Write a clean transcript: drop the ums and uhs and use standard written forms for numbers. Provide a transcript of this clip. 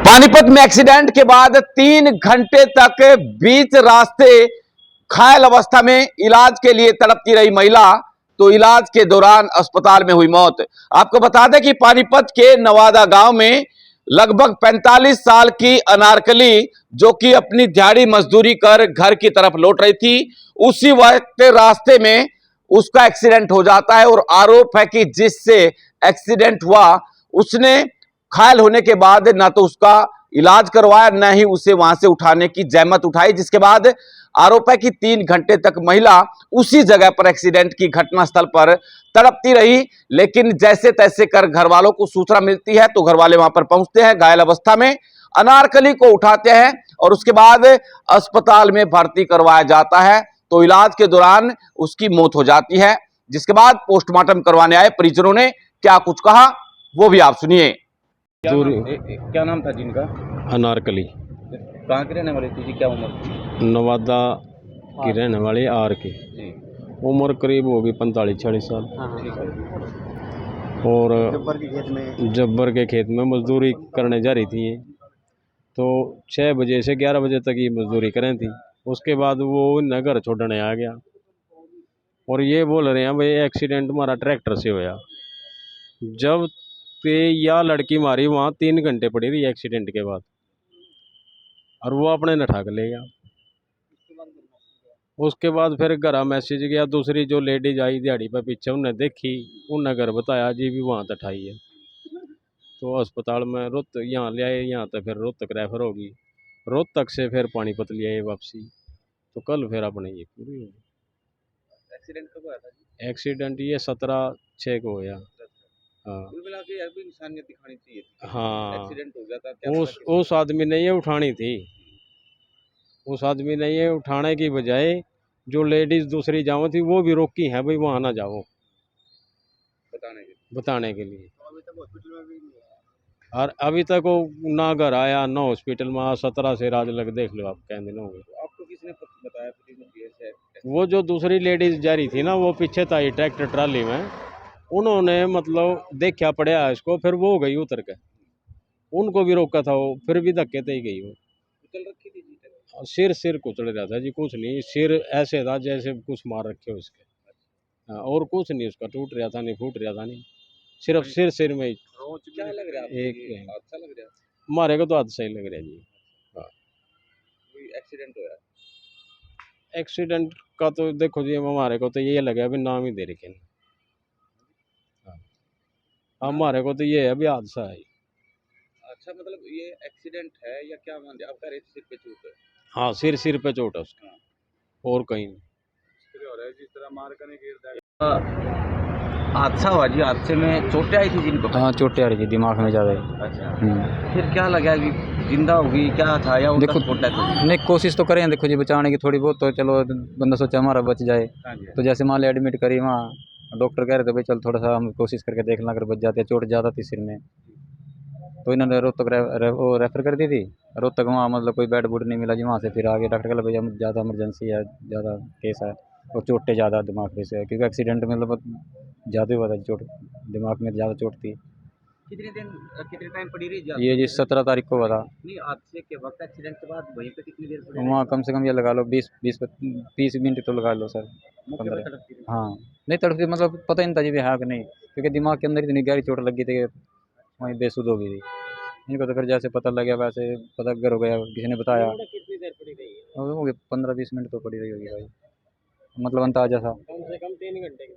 पानीपत में एक्सीडेंट के बाद 3 घंटे तक बीच रास्ते घायल अवस्था में इलाज के लिए तड़पती रही महिला, तो इलाज के दौरान अस्पताल में हुई मौत। आपको बता दें कि पानीपत के नवादा गांव में लगभग 45 साल की अनारकली, जो कि अपनी दिहाड़ी मजदूरी कर घर की तरफ लौट रही थी, उसी वक्त रास्ते में उसका एक्सीडेंट हो जाता है। और आरोप है कि जिससे एक्सीडेंट हुआ उसने घायल होने के बाद ना तो उसका इलाज करवाया, न ही उसे वहां से उठाने की जहमत उठाई, जिसके बाद आरोप है कि 3 घंटे तक महिला उसी जगह पर एक्सीडेंट की घटनास्थल पर तड़पती रही। लेकिन जैसे तैसे कर घर वालों को सूचना मिलती है तो घर वाले वहां पर पहुंचते हैं, घायल अवस्था में अनारकली को उठाते हैं और उसके बाद अस्पताल में भर्ती करवाया जाता है। तो इलाज के दौरान उसकी मौत हो जाती है, जिसके बाद पोस्टमार्टम करवाने आए परिजनों ने क्या कुछ कहा वो भी आप सुनिए। क्या नाम था जिनका? अनारकली। कहाँ के रहने वाले थे जी? क्या उम्र? नवादा की रहने वाली आर की। जी। उम्र करीब होगी 45-46 साल। ठीक है। और जब्बर के खेत में मजदूरी करने जा रही थी ये, तो 6 बजे से 11 बजे तक ये मजदूरी करें थी। उसके बाद वो घर छोड़ने आ गया और ये बोल रहे हैं भाई एक्सीडेंट हमारा ट्रैक्टर से होया। जब पे या लड़की मारी वहाँ 3 घंटे पड़ी रही एक्सीडेंट के बाद, और वो अपने न ठाक ले गया। उसके बाद फिर घर मैसेज गया, दूसरी जो लेडीज आई दिहाड़ी पर पीछे, उन्हें देखी, उन्हें घर बताया जी भी वहाँ तक ठाई है। तो अस्पताल में रोहतक यहाँ ले आए, यहाँ तक फिर रोहतक रेफर होगी, रोहतक से फिर पानीपत ले आए वापसी। तो कल फिर अपने ये पूरी होगी। एक्सीडेंट कब हुआ था जी? एक्सीडेंट ये 17/6 को होया। हाँ कुल मिला के अभी इंसानियत दिखानी चाहिए थी। हाँ, एक्सीडेंट हो गया था, क्या पता उस आदमी ने ये उठानी थी। उस आदमी ने ये उठाने की बजाय जो लेडीज दूसरी जाओ थी वो भी रोकी है, भाई वहाँ ना जाओ बताने के लिए। और अभी तक वो ना घर आया ना हॉस्पिटल में। 17 से राज लग देख लो आप, कह दिन हो गए। तो आपको किसने बताया? वो जो दूसरी लेडीज जा रही थी ना, वो पीछे था ट्रैक्टर ट्राली में, उन्होंने मतलब देखा पड़ा इसको, फिर वो गई उतर के, उनको भी रोका था वो, फिर भी धक्के ते ही गई वो। कुचल रखी थी जी? सिर कुचल रहा था जी, कुछ नहीं, सिर ऐसे था जैसे कुछ मार रखे हो उसके। हाँ, और कुछ नहीं, उसका टूट रहा था नहीं, फूट रहा था नहीं, सिर्फ सिर में ही। क्या लग रहा है? एक अच्छा लग रहा है? हमारे को तो हादसा ही लग रहा है जी। हाँ, एक्सीडेंट हुआ? एक्सीडेंट का तो देखो जी, हमारे को तो ये लगा अभी नाम ही दे रखे। हमारे को तो ये है अभी हादसा है। अच्छा, मतलब ये एक्सीडेंट है या क्या मान लिया? आपका सिर पे चोट है? हाँ, सिर पे चोट है उसका, और कहीं नहीं। जिस तरह मार करने गिर हादसा हुआ जी, हादसे में चोटें आई थी जिनको? हाँ, चोटें आ रही थी दिमाग में ज़्यादा। अच्छा। फिर क्या लगा कि जिंदा होगी, क्या था या उनका छोटा था? नहीं, कोशिश तो करें देखो जी बचाने की थोड़ी बहुत, तो चलो बंदा सोचा हमारा बच जाए। तो जैसे मान लिया एडमिट करी वहाँ, डॉक्टर कह रहे थे भाई चल थोड़ा सा हम कोशिश करके देखना, अगर बच जाते। चोट ज़्यादा थी सिर में, तो इन्होंने रोहतक वो रेफ़र कर दी थी। रोहतक वहाँ मतलब कोई बेड बुड नहीं मिला जी, वहाँ से फिर आगे डॉक्टर कहा भैया ज़्यादा इमरजेंसी है, ज़्यादा केस है और चोटें ज़्यादा दिमाग पे से है, क्योंकि एक्सीडेंट मतलब ज़्यादा हुआ था, चोट दिमाग में ज़्यादा चोट थी। कितने टाइम पड़ी रही? ये जी 17 तारीख को हुआ था। नहीं, हादसे के वक्त एक्सीडेंट के बाद वहीं पे कितनी देर पड़ी? वहाँ कम से कम ये लगा लो 20-30 मिनट तो लगा लो सर, 15। हाँ, नहीं तड़पती मतलब पता ही नहीं था जी है कि नहीं, क्योंकि दिमाग के अंदर इतनी गहरी चोट लगी थी, वहीं बेसुध हो गई थी। इनको तो फिर जैसे पता लगा वैसे पता कर हो गया, किसी ने बताया। कितनी देर पड़ी रही? हो गए 15-20 मिनट तो पड़ी रही होगी भाई, मतलब अंदाजा था। कम से कम 3 घंटे।